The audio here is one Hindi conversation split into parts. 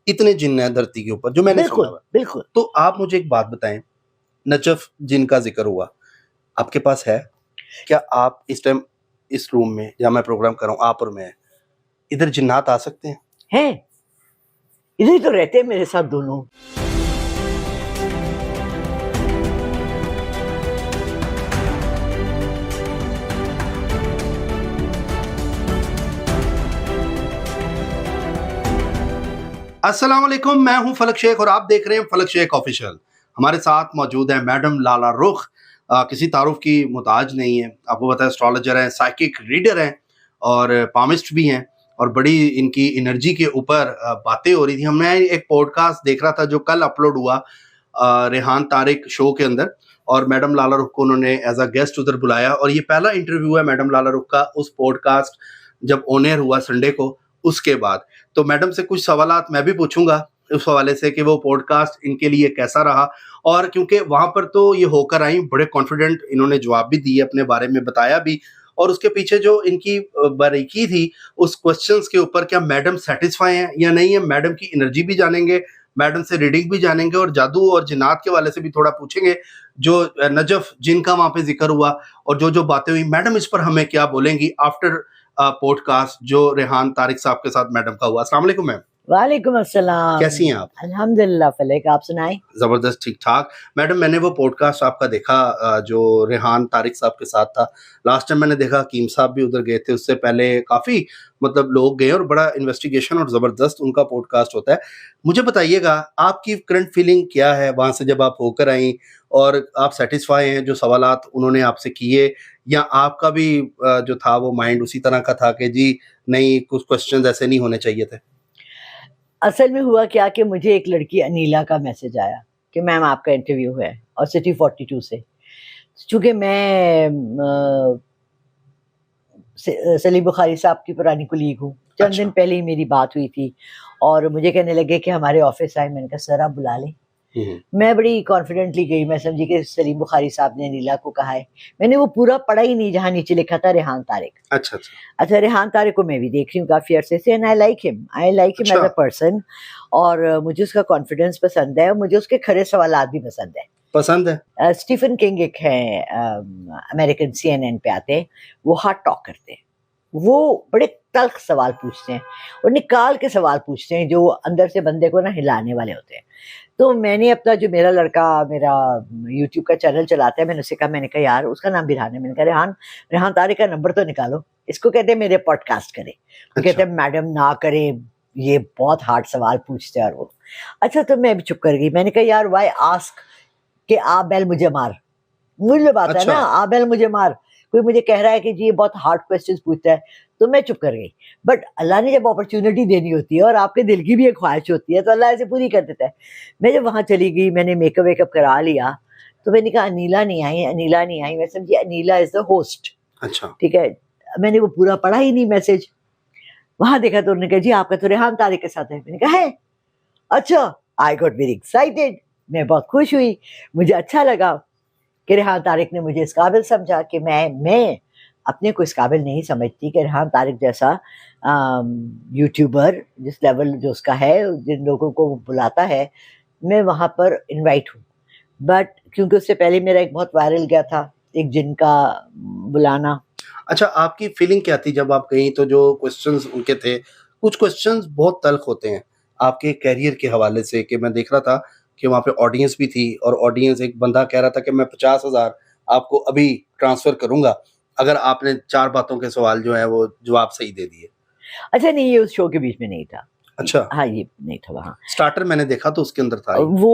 इतने जिन्न हैं धरती के ऊपर जो मैंने सुना बिल्कुल हुआ है। बिल्कुल। तो आप मुझे एक बात बताएं, नजफ जिनका जिक्र हुआ आपके पास है? क्या आप इस टाइम इस रूम में जहाँ मैं प्रोग्राम कर रहा हूँ, आप और मैं, इधर जिन्नात आ सकते हैं? हैं, इधर ही तो रहते हैं मेरे साथ दोनों। अस्सलाम वालेकुम, मैं हूं फलक शेख और आप देख रहे हैं फलक शेख ऑफिशियल। हमारे साथ मौजूद है मैडम लाला रुख। किसी तारुफ की मुताज नहीं है, आपको पता है एस्ट्रोलॉजर हैं, साइकिक रीडर हैं और पामिस्ट भी हैं और बड़ी इनकी एनर्जी के ऊपर बातें हो रही थी। मैं एक पॉडकास्ट देख रहा था जो कल अपलोड हुआ रेहान तारिक शो के अंदर, और मैडम लाला रुख को उन्होंने एज अ गेस्ट उधर बुलाया और ये पहला इंटरव्यू है मैडम लाला रुख का उस पॉडकास्ट जब ऑन एयर हुआ संडे को, उसके बाद। तो मैडम से कुछ सवालात मैं भी पूछूंगा उस हवाले से कि वो पॉडकास्ट इनके लिए कैसा रहा, और क्योंकि वहां पर तो ये होकर आई बड़े कॉन्फिडेंट, इन्होंने जवाब भी दिए, अपने बारे में बताया भी, और उसके पीछे जो इनकी बारीकी थी उस क्वेश्चंस के ऊपर, क्या मैडम सेटिस्फाई हैं या नहीं है, मैडम की एनर्जी भी जानेंगे, मैडम से रीडिंग भी जानेंगे और जादू और जिन्नात के वाले से भी थोड़ा पूछेंगे। जो नजफ जिनका वहां पे जिक्र हुआ और जो जो बातें हुई, मैडम इस पर हमें क्या बोलेंगी आफ्टर पॉडकास्ट जो रेहान तारिक साहब के साथ मैडम का हुआ। अस्सलाम वालेकुम मैम। वालेकुम अस्सलाम। कैसी हैं आप? अल्हम्दुलिल्लाह फलक, आप सुनाएं? जबरदस्त, ठीक ठाक। मैडम मैंने वो पॉडकास्ट आपका देखा जो रेहान तारिक साहब के साथ था। लास्ट टाइम मैंने देखा हकीम साहब भी उधर गए थे, उससे पहले काफी मतलब लोग गए और बड़ा इन्वेस्टिगेशन और जबरदस्त उनका पॉडकास्ट होता है। मुझे बताइएगा आपकी करंट फीलिंग क्या है वहां से जब आप होकर आई, और आप सेटिस्फाई हैं जो सवालात उन्होंने आपसे किए, या आपका भी जो था वो माइंड उसी तरह का था कि जी नहीं, कुछ क्वेश्चंस ऐसे नहीं होने चाहिए थे? असल में हुआ क्या कि मुझे एक लड़की अनीला का मैसेज आया कि मैम आपका इंटरव्यू है, और सिटी 42 से। चूंकि मैं सलीम बुखारी साहब की पुरानी कुलीग हूँ, चंद दिन पहले ही मेरी बात हुई थी और मुझे कहने लगे कि हमारे ऑफिस आए। मैंने कहा सर आप बुला लें। मैं बड़ी कॉन्फिडेंटली गई, मैं समझी कि सलीम बुखारी साहब ने नीला को कहा है। मैंने वो पूरा पढ़ा ही नहीं जहाँ नीचे लिखा था रेहान तारिक। अच्छा, रेहान तारिक को मैं भी देख रही हूँ काफी अरसे से, and I like him as a person, और मुझे उसका कॉन्फिडेंस पसंद है और मुझे उसके खरे सवालात भी पसंद है। स्टीफन किंग एक है, अमेरिकन CNN पे आते हैं, वो हार्ट टॉक करते हैं। वो बड़े तल्ख सवाल पूछते हैं और निकाल के सवाल पूछते हैं जो अंदर से बंदे को ना हिलाने वाले होते हैं। तो मैंने अपना, जो मेरा लड़का मेरा YouTube का चैनल चलाता है, मैंने उससे कहा, मैंने कहा यार उसका नाम भी रेहान है, मैंने कहा रेहान तारिक का नंबर तो निकालो, इसको कहते हैं मेरे पॉडकास्ट करे। वो कहते हैं मैडम ना करे, ये बहुत हार्ड सवाल पूछते हैं। और वो अच्छा, तो मैं भी चुप कर गई। मैंने कहा यार वाई आस्क कि आ बैल मुझे मार, मुझे बात है ना, आ बैल मुझे मार। कोई मुझे कह रहा है कि जी ये बहुत हार्ड क्वेश्चंस पूछता है, तो मैं चुप कर गई। बट अल्लाह ने जब अपॉर्चुनिटी देनी होती है और आपके दिल की भी एक ख्वाहिश होती है तो अल्लाह ऐसे पूरी कर देता है। मैं जब वहाँ चली गई, मैंने मेकअप वेकअप करा लिया, तो मैंने कहा अनीला नहीं आई। मैं समझी अनीला इज द होस्ट। अच्छा, ठीक है। मैंने वो पूरा पढ़ा ही नहीं मैसेज। वहां देखा तो उन्होंने कहा जी आपका तो रेहान तारिक के साथ है। मैंने कहा है, अच्छा। आई गॉट वेरी एक्साइटेड, मैं बहुत खुश हुई। मुझे अच्छा लगा कि रेहान तारिक ने मुझे इस काबिल समझा कि मैं अपने को इस काबिल नहीं समझती कि रेहान तारिक जैसा यूट्यूबर जिस लेवल जो उसका है, जिन लोगों को वो बुलाता है, मैं वहाँ पर इनवाइट हूँ। बट क्योंकि उससे पहले मेरा एक बहुत वायरल गया था, एक जिन का बुलाना। अच्छा, आपकी फीलिंग क्या थी जब आप गई? तो जो क्वेश्चंस उनके थे, कुछ क्वेश्चंस बहुत तल्ख होते हैं आपके कैरियर के हवाले से, कि मैं देख रहा था कि वहाँ पे ऑडियंस भी थी और ऑडियंस, एक बंदा कह रहा था कि मैं 50,000 आपको अभी ट्रांसफर करूंगा अगर आपने 4 बातों के सवाल जो है वो जवाब सही दे दिए। अच्छा नहीं, ये उस शो के बीच में नहीं था। अच्छा, हाँ, ये नहीं था। वहाँ स्टार्टर मैंने देखा तो उसके अंदर था वो,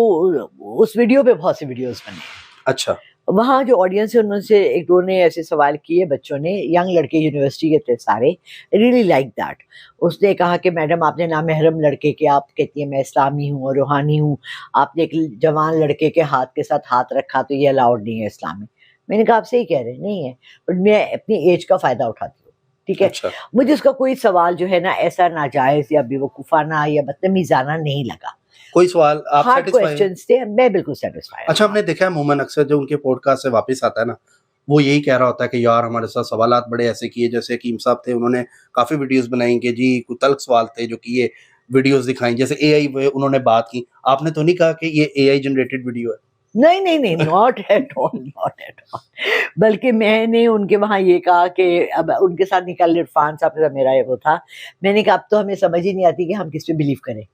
उस वीडियो पे बहुत से वीडियोस बने। अच्छा, वहाँ जो ऑडियंस है उनसे एक दो ने ऐसे सवाल किए, बच्चों ने, यंग लड़के, यूनिवर्सिटी के थे सारे, रियली लाइक दैट। उसने कहा कि मैडम आपने नामहरम लड़के के, आप कहती है मैं इस्लामी हूँ और रूहानी हूँ, आपने एक जवान लड़के के हाथ के साथ हाथ रखा तो ये अलाउड नहीं है इस्लाम में। मैंने कहा आप सही कह रहे हैं, नहीं है, बट मैं अपनी एज का फायदा उठाती हूँ। ठीक है। अच्छा। मुझे उसका कोई सवाल जो है ना ऐसा नाजायज या बेवकूफाना या बदतमीजाना नहीं लगा। कोई सवाल आप हार्ड क्वेश्चंस थे, मैं बिल्कुल सेटिस्फाइड। अच्छा, आपने देखा है मोमन अक्सर जो उनके पॉडकास्ट से वापस आता है ना, वो यही कह रहा होता है कि यार हमारे साथ सवालात बड़े ऐसे किए, जैसे हकीम साहब थे, उन्होंने काफ़ी वीडियोस बनाई कि जी कुछ तल्ख सवाल थे जो किए, वीडियोस दिखाई, जैसे एआई उन्होंने बात की, आपने तो नहीं कहा कि ये एआई जनरेटेड वीडियो है? नहीं नहीं नहीं, not at all, not at all. बल्कि मैंने उनके वहाँ ये कहा कि अब उनके साथ निकल इरफान साहब का मेरा वो था, मैंने कहा अब तो हमें समझ ही नहीं आती कि हम किस पे बिलीव करें।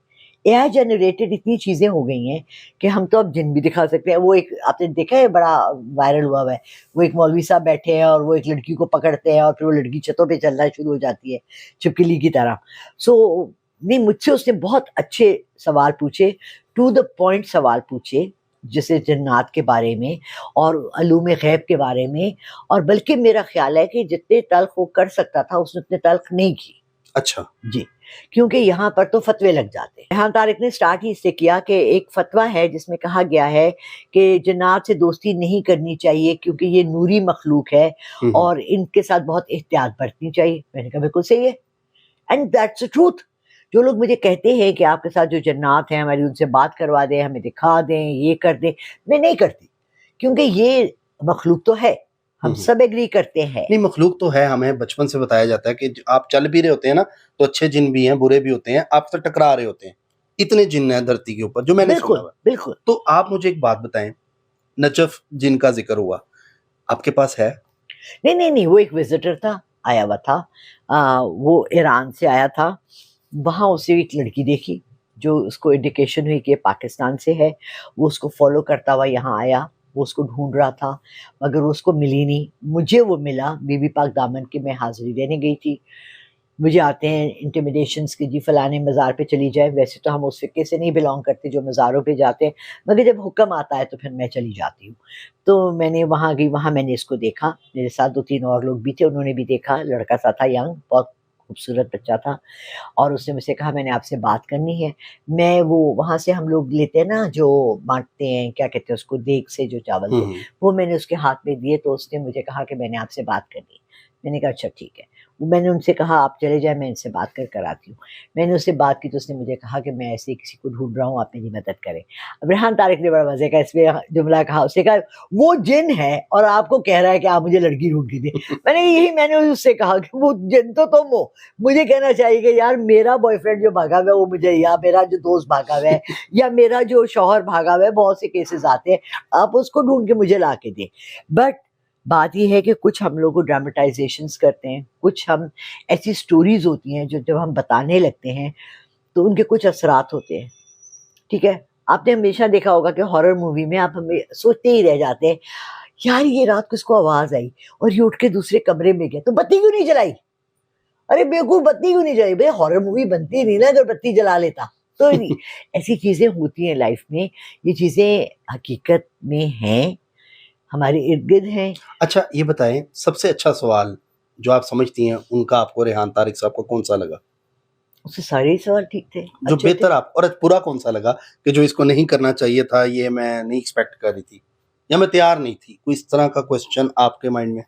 एआई जनरेटेड इतनी चीजें हो गई हैं कि हम तो अब जिन भी दिखा सकते हैं। वो एक आपने देखा है, बड़ा वायरल हुआ है, वो एक मौलवी साहब बैठे हैं और वो एक लड़की को पकड़ते हैं और फिर वो लड़की छतों पे चलना शुरू हो जाती है छिपकली की तरह। सो नहीं, मुझसे उसने बहुत अच्छे सवाल पूछे, टू द पॉइंट सवाल पूछे, जैसे जन्नात के बारे में और अलूम गैब के बारे में। और बल्कि मेरा ख्याल है कि जितने तल्ख वो कर सकता था उसने उतने तल्ख नहीं की। अच्छा जी, क्योंकि यहाँ पर तो फतवे लग जाते हैं। रेहान तारिक ने स्टार्ट ही इससे किया कि एक फतवा है जिसमें कहा गया है कि जन्नात से दोस्ती नहीं करनी चाहिए क्योंकि ये नूरी मखलूक है और इनके साथ बहुत एहतियात बरतनी चाहिए। मैंने कहा बिल्कुल सही है, एंड दैट्स द ट्रूथ। जो लोग मुझे कहते हैं कि आपके साथ जो जन्नात हैं हमारी उनसे बात करवा दें, हमें दिखा दें, ये कर दें, मैं नहीं करती, क्योंकि ये मखलूक तो है, हम सब एग्री करते हैं। नहीं, मखलूक तो है, हमें बचपन से बताया जाता है कि आप चल भी रहे होते हैं ना तो अच्छे जिन भी हैं, बुरे भी होते हैं, आपसे टकरा रहे होते हैं। इतने जिन हैं धरती के ऊपर, जो मैंने सुना बिल्कुल हुआ है। बिल्कुल। तो आप मुझे एक बात बताएं, नजफ जिन का जिक्र हुआ, आपके पास है? नहीं नहीं नहीं, वो एक विजिटर था, आया हुआ था। वो ईरान से आया था। वहाँ उसे एक लड़की देखी जो उसको इंडिकेशन हुई कि ये पाकिस्तान से है। वो उसको फॉलो करता हुआ यहाँ आया, वो उसको ढूंढ रहा था मगर वो उसको मिली नहीं। मुझे वो मिला, बीबी पाक दामन की मैं हाजिरी देने गई थी। मुझे आते हैं इंटिमिडेशंस कि जी फलाने मज़ार पे चली जाए। वैसे तो हम उस फ़िक्के से नहीं बिलोंग करते जो मज़ारों पे जाते हैं, मगर जब हुक्म आता है तो फिर मैं चली जाती हूँ। तो मैंने वहाँ गई, वहाँ मैंने इसको देखा, मेरे साथ 2-3 और लोग भी थे, उन्होंने भी देखा। लड़का सा था, यंग, बहुत खूबसूरत बच्चा था और उसने मुझसे कहा मैंने आपसे बात करनी है। मैं वो वहाँ से हम लोग लेते हैं ना जो बाँटते हैं, क्या कहते हैं उसको, देग से जो चावल थे, वो मैंने उसके हाथ में दिए तो उसने मुझे कहा कि मैंने आपसे बात करनी है। मैंने कहा अच्छा ठीक है। मैंने उनसे कहा आप चले जाएँ, मैं इनसे बात कर आती हूँ। मैंने उससे बात की तो उसने मुझे कहा कि मैं ऐसे ही किसी को ढूँढ रहा हूँ, आप मेरी मदद करें। अब रेहान तारिक ने बड़ा मज़े का इसमें जुमला कहा, उसने कहा वो जिन है और आपको कह रहा है कि आप मुझे लड़की ढूँढ के दें। मैंने उससे कहा कि वो जिन तो तुम हो। मुझे कहना चाहिए कि यार मेरा बॉयफ्रेंड जो भागा हुआ है वो मुझे, या मेरा जो दोस्त भागा हुआ है या मेरा जो शौहर भागा हुआ है, बहुत से केसेस आते हैं, आप उसको ढूँढ के मुझे ला के दें। बट बात ये है कि कुछ हम लोग ड्रामेटाइजेशंस करते हैं, कुछ हम ऐसी स्टोरीज होती हैं जो जब हम बताने लगते हैं तो उनके कुछ असरात होते हैं। ठीक है, आपने हमेशा देखा होगा कि हॉरर मूवी में आप हमें सोचते ही रह जाते हैं, यार ये रात को इसको आवाज आई और ये उठ के दूसरे कमरे में गया तो बत्ती क्यों नहीं जलाई? अरे बेवकूफ, बत्ती क्यों नहीं जलाई? भाई हॉरर मूवी बनती नहीं ना अगर बत्ती जला लेता तो। नहीं, ऐसी चीजें होती हैं लाइफ में, ये चीजें हकीकत में हैं, हमारे इर्द गिर्द हैं। अच्छा ये बताएं, सबसे अच्छा सवाल जो आप समझती हैं उनका आपको रेहान तारिक साहब का कौन सा लगा? उससे सारे ही सवाल ठीक थे, जो अच्छे थे। बेहतर आप, और बुरा कौन सा लगा कि जो इसको नहीं करना चाहिए था, ये मैं नहीं एक्सपेक्ट कर रही थी या मैं तैयार नहीं थी, कोई इस तरह का क्वेश्चन आपके माइंड में?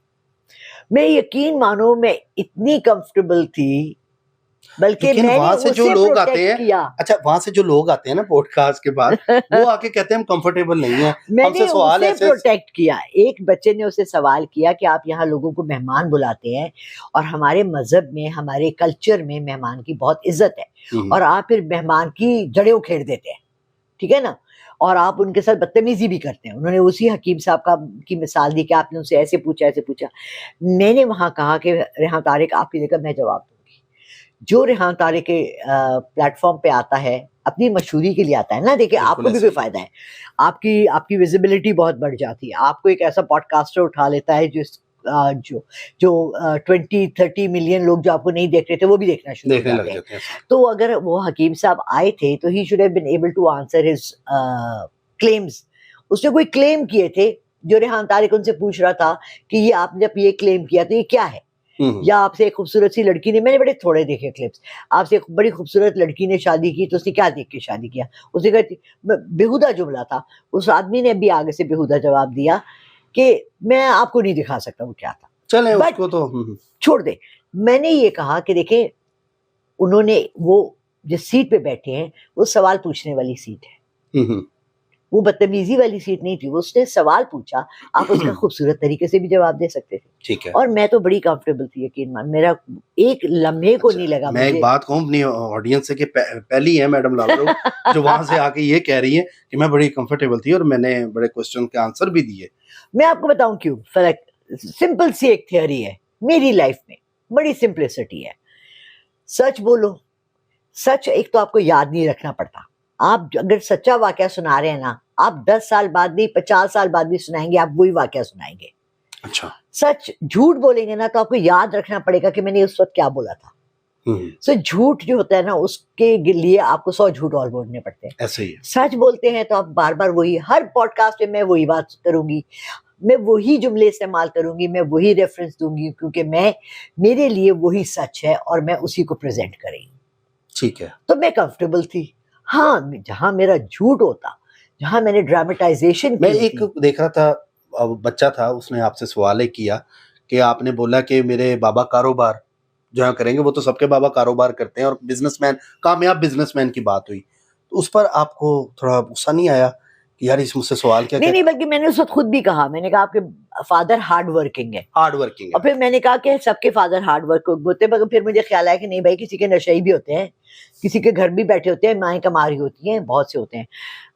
मैं यकीन मानो मैं इतनी कंफर्टेबल थी, बल्कि लेकिन मैंने वहां से जो उसे लोग आते प्रोटेक्ट हैं, किया। अच्छा वहां से जो लोग आते हैं ना पॉडकास्ट के बाद, वो आके कहते हैं हम कंफर्टेबल नहीं है, मैंने हमसे सवाल उसे ऐसे। प्रोटेक्ट किया। एक बच्चे ने उसे सवाल किया कि आप यहाँ लोगों को मेहमान बुलाते हैं और हमारे मजहब में, हमारे कल्चर में मेहमान की बहुत इज्जत है और आप फिर मेहमान की जड़ें उखेड़ देते हैं, ठीक है ना, और आप उनके साथ बदतमीजी भी करते हैं। उन्होंने उसी हकीम साहब का की मिसाल दी कि आपने उनसे ऐसे पूछा। मैंने वहां कहा कि रेहान तारिक आपकी जगह मैं जवाब दूंगी। जो रेहान तारिक के प्लेटफॉर्म पे आता है अपनी मशहूरी के लिए आता है ना, देखिए आपको भी कोई फायदा है, आपकी आपकी विजिबिलिटी बहुत बढ़ जाती है। आपको एक ऐसा पॉडकास्टर उठा लेता है जो जो 20-30 मिलियन लोग जो आपको नहीं देख रहे थे वो भी देखना शुरू हो देखने लग जाते हैं। जाते हैं। तो अगर वो हकीम साहब आए थे तो ही should have been able to answer his claims. उसने कोई क्लेम किए थे जो रेहान तारिक उनसे पूछ रहा था कि ये आपने जब ये क्लेम किया तो ये क्या है, या आपसे एक खूबसूरत सी लड़की ने, मैंने बड़े थोड़े देखे क्लिप्स, आपसे एक बड़ी खूबसूरत लड़की ने शादी की तो उसने क्या देख के शादी किया? उसने कहा बेहुदा जुमला था। उस आदमी ने भी आगे से बेहुदा जवाब दिया कि मैं आपको नहीं दिखा सकता वो क्या था। चलें बट उसको तो छोड़ दे। मैंने ये कहा कि देखें, उन्होंने वो जिस सीट पे बैठे हैं वो सवाल पूछने वाली सीट है। वो बदतमीजी वाली सीट नहीं थी, वो उसने सवाल पूछा, आप उसका खूबसूरत तरीके से भी जवाब दे सकते थे। ठीक है। और मैं तो बड़ी कंफर्टेबल थी, यकीन मान, मेरा एक लम्हे को नहीं लगा मैं एक बात कहूँ अपनी ऑडियंस से कि पहली है मैडम लाला रोख जो वहां से आके ये कह रही है कि मैं बड़ी कंफर्टेबल थी और मैंने बड़े क्वेश्चन के आंसर भी दिए। मैं आपको बताऊं क्यों फर्क, सिंपल सी एक थियोरी है मेरी लाइफ में, बड़ी सिंपलिसिटी है। सच बोलो। सच एक तो आपको याद नहीं रखना पड़ता। आप अगर सच्चा वाकया सुना रहे हैं ना, आप 10 साल बाद नहीं 50 साल बाद भी सुनाएंगे, आप वही वाकया सुनाएंगे। अच्छा। सच झूठ बोलेंगे ना तो आपको याद रखना पड़ेगा कि मैंने उस वक्त क्या बोला था। सो झूठ जो होता है ना, उसके लिए आपको 100 झूठ और बोलने पड़ते हैं। ऐसे ही है। सच बोलते हैं तो आप बार बार वही, हर पॉडकास्ट में मैं वही बात करूंगी, मैं वही जुमले इस्तेमाल करूंगी, मैं वही रेफरेंस दूंगी, क्योंकि मेरे लिए वही सच है और मैं उसी को प्रेजेंट करेंगी। ठीक है। तो मैं कंफर्टेबल थी। हाँ, जहां मेरा झूठ होता, जहां मैंने ड्रामेटाइजेशन मैं एक देख रहा था, बच्चा था, उसने आपसे सवाल ही किया कि आपने बोला कि मेरे बाबा कारोबार जहाँ करेंगे, वो तो सबके बाबा कारोबार करते हैं और बिजनेसमैन, कामयाब बिजनेसमैन की बात हुई, तो उस पर आपको थोड़ा गुस्सा नहीं आया कि यार इस मुझसे सवाल क्या? नहीं, बल्कि मैंने उस वक्त खुद भी कहा, मैंने कहा आपके फादर हार्ड वर्किंग है। हार्ड वर्किंग और फिर मैंने कहा कि सबके फादर हार्ड वर्क होते हैं, मगर फिर मुझे ख्याल आया कि नहीं भाई, किसी के नशे भी होते हैं, किसी के घर भी बैठे होते हैं, माएँ कमा रही होती हैं, बहुत से होते हैं।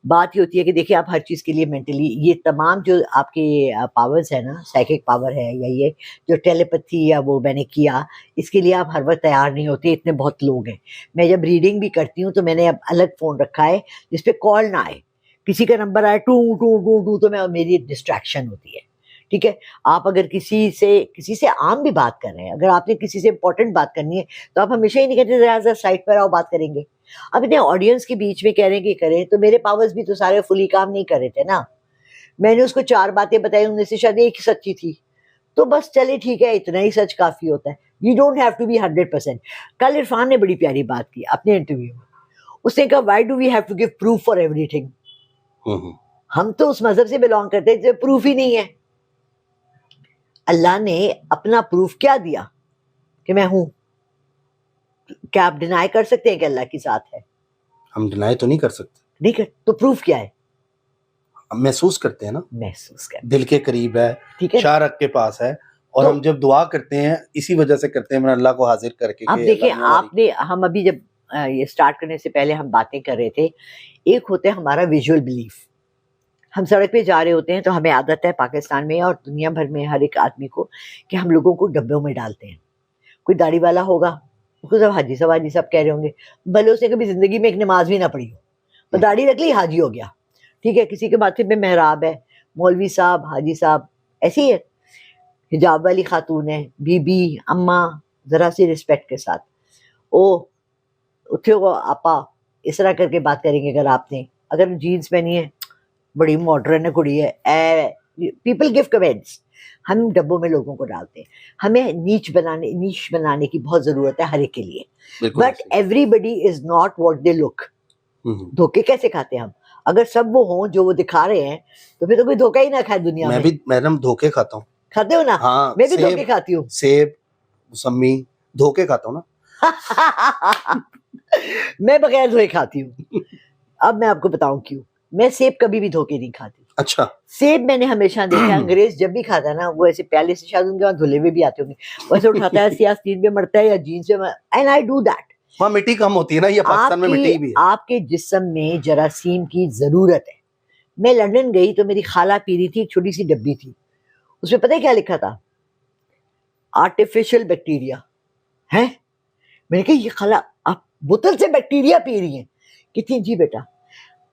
बात ये होती है कि देखिए, आप हर चीज़ के लिए मेंटली, ये तमाम जो आपके पावर्स है ना, साइकिक पावर है या ये जो टेलीपैथी या वो मैंने किया, इसके लिए आप हर वक्त तैयार नहीं होते, इतने बहुत लोग हैं। मैं जब रीडिंग भी करती हूँ तो मैंने अब अलग फ़ोन रखा है जिसपे कॉल ना आए, किसी का नंबर आए टू टू टू टू तो मैं, मेरी डिस्ट्रैक्शन होती है। ठीक है, आप अगर किसी से आम भी बात कर रहे हैं, अगर आपने किसी से इंपॉर्टेंट बात करनी है तो आप हमेशा ही नहीं कहते जरा साइड पर आओ बात करेंगे। अब इतने ऑडियंस के बीच में कह रहे हैं कि करें, तो मेरे पावर्स भी तो सारे फुली काम नहीं कर रहे थे ना। मैंने उसको 4 बातें बताई, उनमें से शायद एक ही सच्ची थी, तो बस चले ठीक है, इतना ही सच काफी होता है। You don't have to be 100%। कल इरफान ने बड़ी प्यारी बात की अपने इंटरव्यू में, उसने कहा why do we have to give proof for everything. हम तो उस मजहब से बिलोंग करते हैं जब प्रूफ ही नहीं है। अल्लाह ने अपना प्रूफ क्या दिया कि मैं हूं। क्या आप डिनाई कर सकते हैं कि अल्लाह की साथ है? हम डिनाई तो नहीं कर सकते। नहीं कर, तो प्रूफ क्या है? हम महसूस करते हैं ना, महसूस कर, दिल के करीब है, ठीक है, शारक के पास है, और तो हम जब दुआ करते हैं इसी वजह से करते हैं, मैंने अल्लाह को हाजिर करके। अब देखिए, आपने, हम अभी जब ये स्टार्ट करने से पहले हम बातें कर रहे थे, एक होता है हमारा विजुअल बिलीफ। हम सड़क पे जा रहे होते हैं तो हमें आदत है पाकिस्तान में और दुनिया भर में हर एक आदमी को कि हम लोगों को डब्बों में डालते हैं। कोई दाढ़ी वाला होगा, उसको सब हाजी साहब कह रहे होंगे, भले उसने कभी जिंदगी में एक नमाज भी ना पढ़ी हो, तो दाढ़ी रख ली, हाजी हो गया। ठीक है, किसी के माथे पे मेहराब है, मौलवी साहब, हाजी साहब, ऐसे ही है। हिजाब वाली खातून है, बीबी, अम्मा, जरा सी रिस्पेक्ट के साथ, ओ उठे हो आपा, इस तरह करके बात करेंगे। अगर आपने, अगर जीन्स पहनी है, बड़ी मॉडर्न है कुड़ी है, पीपल गिव कमेंट्स। हम डब्बों में लोगों को डालते हैं। हमें नीच बनाने की बहुत जरूरत है हर एक के लिए। But everybody is not what they look. धोखे कैसे खाते हैं हम? अगर सब वो हों जो वो दिखा रहे हैं तो फिर तो कोई धोखा ही ना खाए दुनिया में। मैं भी मैडम धोखे खाता हूँ। खाते हो ना? हाँ, मैं भी धोखे खाती हूँ। सेब, मौसमी, धोखे खाता हूँ ना। मैं बगैर धोखे खाती हूँ। अब मैं आपको बताऊं क्यों। मैं सेब कभी भी धोखे नहीं खाती। अच्छा। सेब मैंने हमेशा देखा, अंग्रेज जब भी खाता है ना, वो ऐसे प्याले से, शायद उनके वहां धुले हुए भी आते होंगे, वैसे उठाता है, सियासीन पे मरता है या जीन्स पे, एंड आई डू दैट। वहाँ मिट्टी कम होती है ना, ये पाकिस्तान में मिट्टी भी है। आपके जिस्म में जरासीम की जरूरत है। मैं लंदन गई तो मेरी खाला पी रही थी, एक छोटी सी डब्बी थी, उसमें पता है क्या लिखा था? आर्टिफिशियल बैक्टीरिया है। मैंने कहा ये खाला आप बोतल से बैक्टीरिया पी रही हैं? कहती जी बेटा,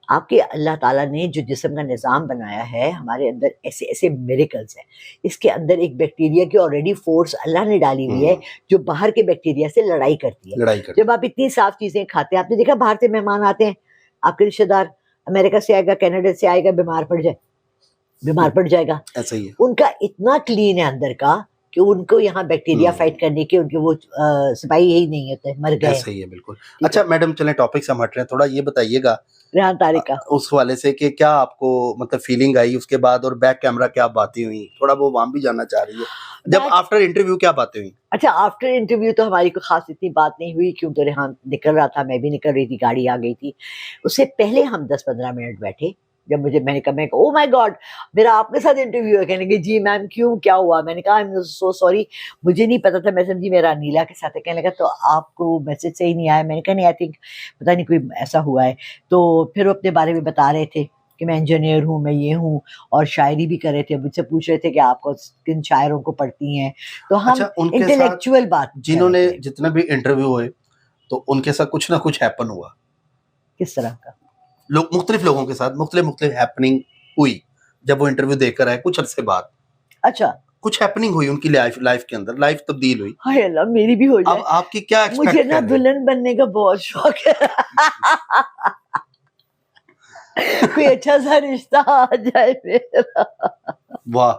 आपके अल्लाह ताला ने जो जिस्म का निज़ाम बनाया है, हमारे अंदर ऐसे ऐसे मिरेकल्स हैं। इसके अंदर एक बैक्टीरिया की ऑलरेडी फोर्स अल्लाह ने डाली हुई है जो बाहर के बैक्टीरिया से लड़ाई करती है। जब आप इतनी साफ चीजें खाते हैं, आपने देखा बाहर से मेहमान आते हैं, आपके रिश्तेदार अमेरिका से आएगा, कनाडा से आएगा, बीमार पड़ जाएगा। ऐसा ही है। उनका इतना क्लीन है अंदर का कि उनको यहाँ बैक्टीरिया फाइट करने के उनके वो सिपाही यही नहीं होते, मर गए। ऐसा ही है, बिल्कुल। अच्छा मैडम, चलें टॉपिक से हम हट रहे हैं, थोड़ा ये बताइएगा रेहान तारिक का उस वाले से कि क्या आपको मतलब फीलिंग आई उसके बाद, और बैक कैमरा क्या बातें हुई, थोड़ा वो वहां भी जानना चाह रही है। जब आफ्टर इंटरव्यू क्या बातें हुई? अच्छा, आफ्टर इंटरव्यू तो हमारी कोई खास इतनी बात नहीं हुई, क्यों तो रेहान निकल रहा था, मैं भी निकल रही थी, गाड़ी आ गई थी। उससे पहले हम 10-15 मिनट बैठे, जब मैंने कहा ओ माय गॉड, मेरा आपके साथ इंटरव्यू है। कहने लगे जी मैम क्यों, क्या हुआ? मैंने कहा आई एम सो सॉरी, मुझे नहीं पता था, मैं समझी मेरा अनीला के साथ है। कहने लगा तो आपको मैसेज सही नहीं आया? मैंने कहा नहीं, आई थिंक पता नहीं कोई ऐसा हुआ है। तो फिर वो अपने बारे में बता रहे थे कि मैं इंजीनियर हूँ, मैं ये हूँ, और शायरी भी कर रहे थे। मुझसे पूछ रहे थे कि आप किन शायरों को पढ़ती हैं। तो हम अच्छा, उनके इंटेलेक्चुअल बात जिन्होंने जितने भी इंटरव्यू हुए तो उनके साथ कुछ ना कुछ हैपन हुआ। किस तरह का? लोग मुख्तलिफ लोगों के साथ मुख्तलिफ हैपनिंग हुई जब वो इंटरव्यू देकर आए कुछ अरसे बाद। अच्छा, कुछ हैपनिंग हुई उनकी लाइफ के अंदर, लाइफ तब्दील हुई। हाय अल्लाह, मेरी भी हो जाए। अब आपकी क्या एक्सपेक्ट मुझे कर ना रहे हैं? दुल्हन बनने का बहुत शौक है। कोई अच्छा सा रिश्ता आ जाए मेरा। वाह,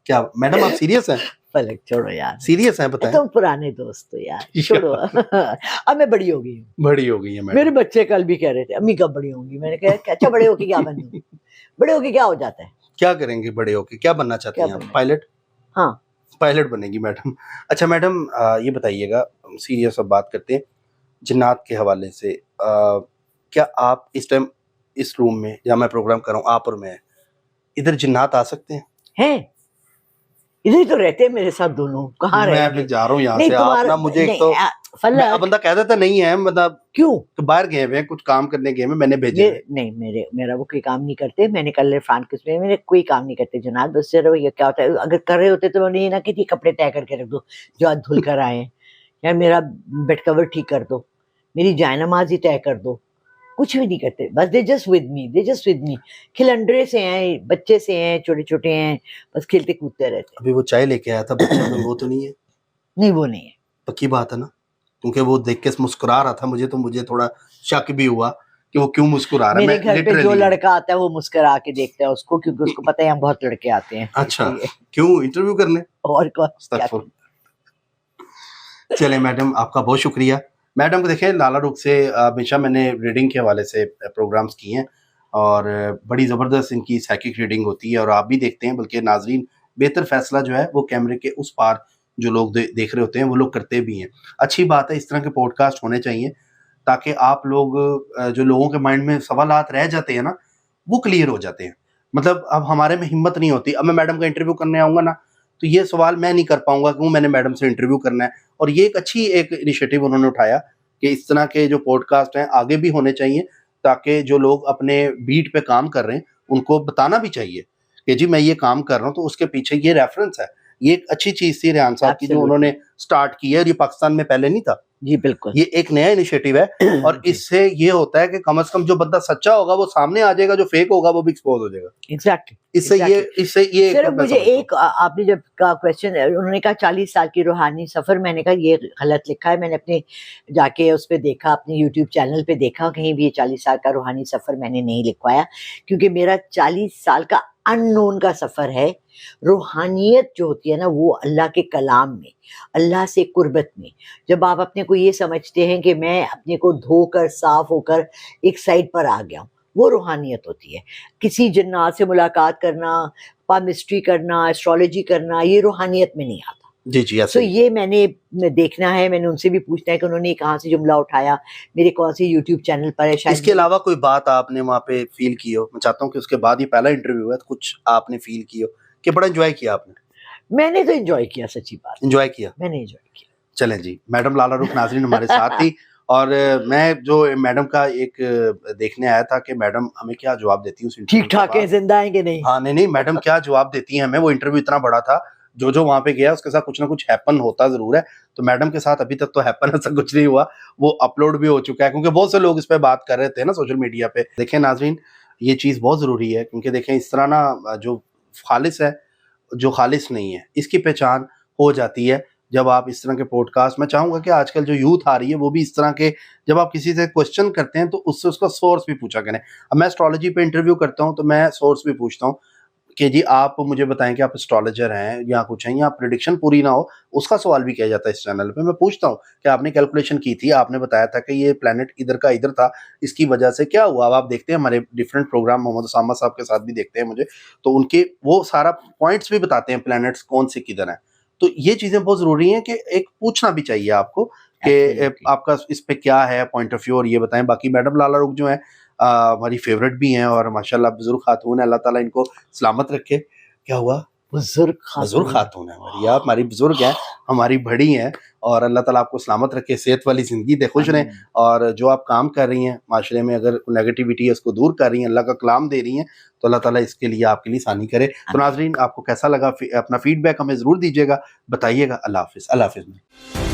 क्या मैडम आप सीरियस हैं? फलक छोड़ो यार, सीरियस हैं बताएं। तुम पुराने दोस्त हो यार, छोड़ो। अब मैं बड़ी हो गई हूँ। बड़ी हो गई है मैडम। मेरे बच्चे कल भी कह रहे थे अम्मी कब बड़ी होंगी। मैंने कहा अच्छा बड़े होके क्या बनूं? बड़े होके क्या हो जाता है? क्या करेंगे बड़े होके? क्या बनना चाहती हैं आप? पायलट? हाँ, पायलट बनेगी मैडम। अच्छा मैडम, ये बताइएगा, सीरियस अब बात करते हैं जिन्नात के हवाले से। क्या आप इस टाइम इस रूम में जहाँ मैं प्रोग्राम कर रहा हूँ, आप और मैं, इधर जिन्नात आ सकते हैं? हैं इधर ही तो रहते हैं मेरे साथ दोनों। कहाँ मैं रहेंगे? अभी जा रहा हूँ यहाँ नहीं, से। आप ना मुझे एक तो फलक बंदा कह देता नहीं है, मतलब क्यों? तो बाहर गए हुए हैं, कुछ काम करने गए हुए हैं, मैंने भेजे हैं। नहीं, मेरा वो कोई काम नहीं करते। मैंने कल इरफान के उसमें मेरे कोई काम नहीं करते जनाब। बस सिर्फ ये क्या होता है, अगर कर रहे होते तो उन्हें ये ना कि कपड़े तय करके रख दो जो आज धुल कर आए हैं, या मेरा बेड कवर ठीक कर दो, मेरी जायनमाज ही तय कर दो। कुछ भी नहीं करते, बस दे जस्ट विद मी। खिलंडरे से हैं, बच्चे से हैं, छोटे छोटे हैं, बस खेलते कूदते रहते हैं। अभी वो चाय लेके आया था बच्चा, वो तो नहीं है? नहीं, वो नहीं है। पक्की बात है ना? क्योंकि वो देख के मुस्कुरा रहा था, मुझे थोड़ा शक भी हुआ कि वो क्यों मुस्कुरा रहा है। मेरे घर पे जो लड़का आता है वो मुस्कुरा के देखता है उसको, क्योंकि उसको पता है हम बहुत लड़के आते हैं। अच्छा, क्यों इंटरव्यू करने? और कौन? चले मैडम, आपका बहुत शुक्रिया। मैडम को देखें, लाला रुख से हमेशा मैंने रीडिंग के हवाले से प्रोग्राम्स किए हैं और बड़ी ज़बरदस्त इनकी साइकिक रीडिंग होती है और आप भी देखते हैं, बल्कि नाजरीन बेहतर फैसला जो है वो कैमरे के उस पार जो लोग देख रहे होते हैं वो लोग करते भी हैं। अच्छी बात है, इस तरह के पॉडकास्ट होने चाहिए ताकि आप लोग जो लोगों के माइंड में सवालात रह जाते हैं ना, वो क्लियर हो जाते हैं। मतलब अब हमारे में हिम्मत नहीं होती, अब मैं मैडम का इंटरव्यू करने आऊँगा ना, तो ये सवाल मैं नहीं कर पाऊँगा क्यों, मैंने मैडम से इंटरव्यू करना है। और ये एक अच्छी एक इनिशिएटिव उन्होंने उठाया कि इस तरह के जो पॉडकास्ट हैं आगे भी होने चाहिए, ताकि जो लोग अपने बीट पे काम कर रहे हैं उनको बताना भी चाहिए कि जी मैं ये काम कर रहा हूँ, तो उसके पीछे ये रेफरेंस है। ये एक अच्छी चीज़ थी रेहान साहब की जो उन्होंने स्टार्ट की है, और ये पाकिस्तान में पहले नहीं था। जी बिल्कुल, ये एक नया इनिशिएटिव है और इससे ये होता है कि कम से कम जो बंदा सच्चा होगा वो सामने आ जाएगा, जो फेक होगा वो भी एक्सपोज हो जाएगा। एग्जैक्टली। इससे ये सिर्फ मुझे एक, आपने जब का क्वेश्चन, उन्होंने कहा 40 साल की रूहानी सफर, मैंने कहा ये गलत लिखा है। मैंने अपने जाके उस पर देखा, अपने यूट्यूब चैनल पे देखा, कहीं भी ये 40 साल का रूहानी सफर मैंने नहीं लिखवाया, क्योंकि मेरा 40 साल का अननोन का सफर है। रूहानियत जो होती है ना, वो अल्लाह के कलाम में, अल्लाह से कुर्बत में, जब आप अपने को ये समझते हैं कि मैं अपने को धोकर साफ होकर एक साइड पर आ गया हूँ, वो रूहानियत होती है। किसी जन्नात से मुलाकात करना, पामिस्ट्री करना, एस्ट्रोलॉजी करना, ये रूहानियत में नहीं आता। जी जी, तो ये मैंने देखना है, मैंने उनसे भी पूछना है कि उन्होंने कहाँ से जुमला उठाया, मेरे कौन से यूट्यूब चैनल पर है। शायद इसके अलावा कोई बात आपने वहाँ पे फील की हो? मैं चाहता हूँ कि उसके बाद ही पहला इंटरव्यू है, तो कुछ आपने फील की हो कि बड़ा एंजॉय किया आपने? मैंने तो एंजॉय किया, सच्ची बात, एंजॉय किया, मैंने एंजॉय किया। चलें जी, मैडम लाला रुख नाजरीन हमारे साथ थी और मैं जो मैडम का एक देखने आया था कि मैडम हमें क्या जवाब देती है उस इंटरव्यू ठीक ठाक है, जिंदा है कि नहीं? हाँ, नहीं मैडम क्या जवाब देती हैं हमें। वो इंटरव्यू इतना बड़ा था, जो वहाँ पे गया उसके साथ कुछ ना कुछ हैपन होता जरूर है। तो मैडम के साथ अभी तक तो हैपन ऐसा कुछ नहीं हुआ, वो अपलोड भी हो चुका है क्योंकि बहुत से लोग इस पे बात कर रहे थे ना सोशल मीडिया पे। देखें नाजरीन, ये चीज़ बहुत ज़रूरी है क्योंकि देखें इस तरह ना जो खालिस है, जो खालिस नहीं है, इसकी पहचान हो जाती है जब आप इस तरह के पॉडकास्ट। मैं चाहूँगा कि आजकल जो यूथ आ रही है वो भी इस तरह के, जब आप किसी से क्वेश्चन करते हैं तो उससे उसका सोर्स भी पूछा करें। अब मैं एस्ट्रोलॉजी पे इंटरव्यू करता हूँ तो मैं सोर्स भी पूछता हूँ कि जी आप मुझे बताएं कि आप एस्ट्रोलॉजर हैं या कुछ हैं, या प्रेडिक्शन पूरी ना हो उसका सवाल भी किया जाता है इस चैनल पे। मैं पूछता हूँ कि आपने कैलकुलेशन की थी, आपने बताया था कि ये प्लेनेट इधर का इधर था, इसकी वजह से क्या हुआ। अब आप देखते हैं हमारे डिफरेंट प्रोग्राम, मोहम्मद उसामा साहब के साथ भी देखते हैं मुझे, तो उनके वो सारा पॉइंट्स भी बताते हैं प्लैनेट्स कौन से किधर हैं। तो ये चीज़ें बहुत ज़रूरी हैं कि एक पूछना भी चाहिए आपको कि आपका इस पे क्या है पॉइंट ऑफ व्यू, और ये बताएं। बाकी मैडम लाला रुख जो है हमारी फेवरेट भी हैं और माशाल्लाह बुजुर्ग खातून है, अल्लाह ताला इनको सलामत रखे। क्या हुआ? बुजुर्ग बुजुर्ग खातून है हमारी, आप हमारी बुजुर्ग हैं, हमारी बड़ी हैं, और अल्लाह ताला आपको सलामत रखे, सेहत वाली ज़िंदगी दे, खुश रहें। और जो आप काम कर रही हैं माशरे में, अगर नेगेटिविटी है उसको दूर कर रही हैं, अल्लाह का कलाम दे रही हैं, तो अल्लाह ताला इसके लिए आपके लिए आसानी करे। तो नाज़रीन, आपको कैसा लगा अपना फीडबैक हमें ज़रूर दीजिएगा, बताइएगा। अल्लाह हाफ़िज़। अल्लाह हाफ़िज़।